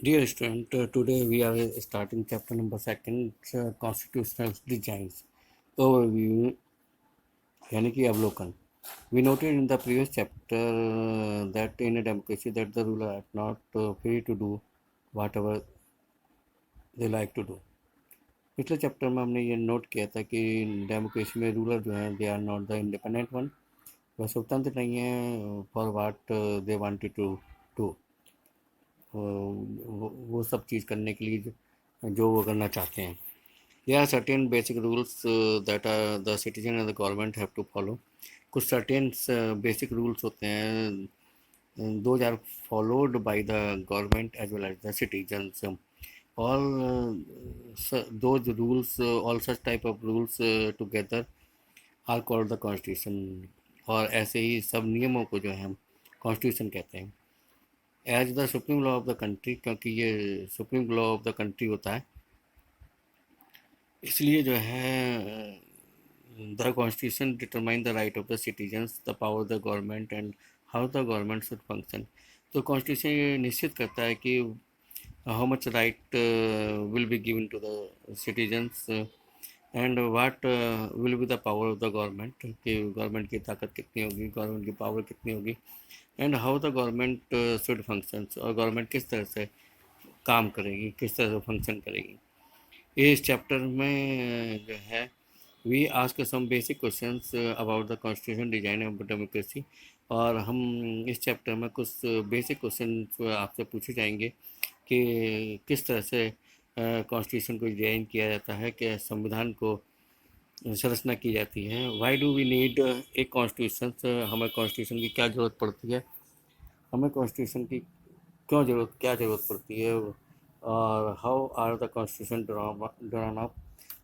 Dear student, today we are starting chapter number second, constitutional designs. Overview यानी कि अवलोकन. We noted in the previous chapter that in a democracy that the ruler are not free to do whatever they like to do. पिछले chapter में हमने ये note किया था कि डेमोक्रेसी में रूलर जो हैं they are not the independent one, वह स्वतंत्र नहीं है for what they wanted to do, वो सब चीज़ करने के लिए जो वो करना चाहते हैं. There are certain basic rules that the citizen and the government have to follow. कुछ certain basic rules होते हैं, those are followed by the government as well as the citizens. All those rules, all such type of rules together are called the constitution. और ऐसे ही सब नियमों को जो है हम कॉन्स्टिट्यूशन कहते हैं. As the supreme law of the country, क्योंकि ये supreme law of the country होता है, इसलिए जो है the constitution determine the right of the citizens, the power of the government and how the government should function. तो constitution ये निश्चित करता है कि how much right will be given to the citizens and what will be the power of the government, कि government की ताकत कितनी होगी, गवर्नमेंट की पावर कितनी होगी, and how the government should functions, और गवर्नमेंट किस तरह से काम करेगी, किस तरह से फंक्शन करेगी. इस चैप्टर में जो है we ask some basic questions about the constitution design of democracy, और हम इस चैप्टर में कुछ बेसिक क्वेश्चन आपसे पूछे जाएंगे कि किस तरह से कॉन्स्टिट्यूशन को डिजाइन किया जाता है, कि संविधान को संरचना की जाती है. Why do we need a constitution, हमें कॉन्स्टिट्यूशन की क्या ज़रूरत पड़ती है, हमें कॉन्स्टिट्यूशन की क्या ज़रूरत पड़ती है, और how are the constitution drawn up,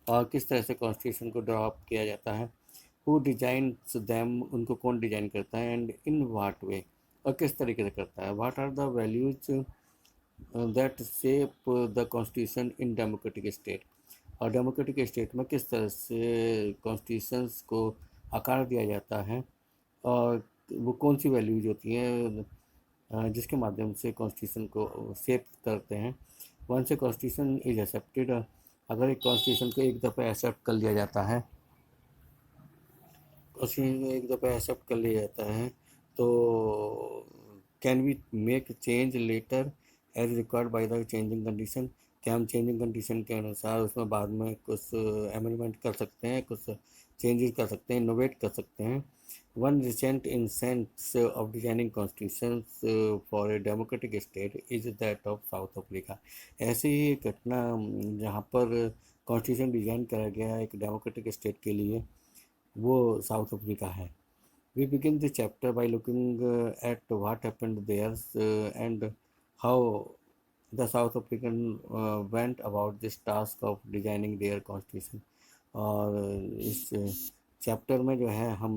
और किस तरह से कॉन्स्टिट्यूशन को ड्रॉ अप किया जाता है. हु डिजाइन्स दैम, उनको कौन डिजाइन करता है, एंड इन वाट वे, और किस तरीके से करता है. What are the values that shape the constitution in democratic state, और डेमोक्रेटिक स्टेट में किस तरह से कॉन्स्टिट्यूशंस को आकार दिया जाता है, और वो कौन सी वैल्यूज होती हैं जिसके माध्यम से कॉन्स्टिट्यूशन को शेप करते हैं. Once a constitution is accepted, अगर एक कॉन्स्टिट्यूशन को एक दफ़ा एक्सेप्ट कर लिया जाता है, कॉन्स्टिट्यूशन एक दफ़ा एक्सेप्ट कर लिया जाता है, तो can we make change later as required by the changing condition, क्या हम चेंजिंग कंडीशन के अनुसार उसमें बाद में कुछ अमेंडमेंट कर सकते हैं, कुछ चेंजेस कर सकते हैं, इनोवेट कर सकते हैं. One recent incense of designing constitution for a democratic state is that of south Africa. ऐसी ही एक घटना जहाँ पर कॉन्स्टिट्यूशन डिज़ाइन करा गया है एक डेमोक्रेटिक स्टेट के लिए, वो साउथ अफ्रीका है. We begin the chapter by looking at what happened there and how the South African went about this task of designing their constitution. और इस चैप्टर में जो है हम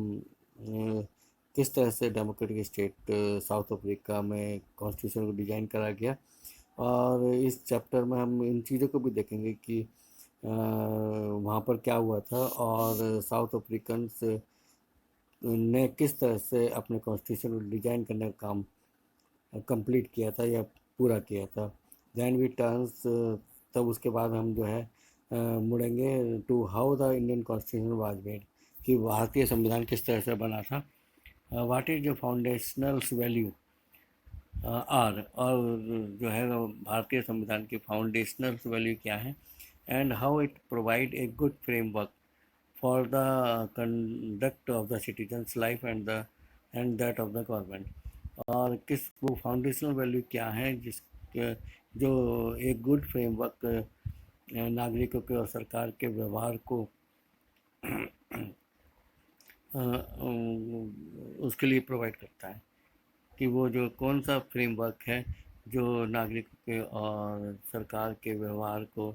किस तरह से डेमोक्रेटिक स्टेट साउथ अफ्रीका में कॉन्स्टिट्यूशन को डिज़ाइन करा गया, और इस चैप्टर में हम इन चीज़ों को भी देखेंगे कि वहाँ पर क्या हुआ था, और साउथ अफ्रीकन्स ने किस तरह से अपने कॉन्स्टिट्यूशन को डिजाइन करने का काम कंप्लीट किया था या पूरा किया था. दैन वी टर्न्स, तब उसके बाद हम जो है मुड़ेंगे to how the Indian constitution was made, कि भारतीय संविधान किस तरह से बना था. What is the foundational value are, और जो है भारतीय संविधान की फाउंडेशनल वैल्यू क्या है, and how it provide a good framework for the conduct of the citizens life and that of the government. और किस वो फाउंडेशनल वैल्यू क्या है जो एक गुड फ्रेमवर्क नागरिकों के और सरकार के व्यवहार को उसके लिए प्रोवाइड करता है, कि वो जो कौन सा फ्रेमवर्क है जो नागरिकों के और सरकार के व्यवहार को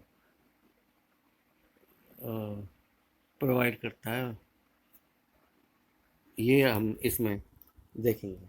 प्रोवाइड करता है, ये हम इसमें देखेंगे.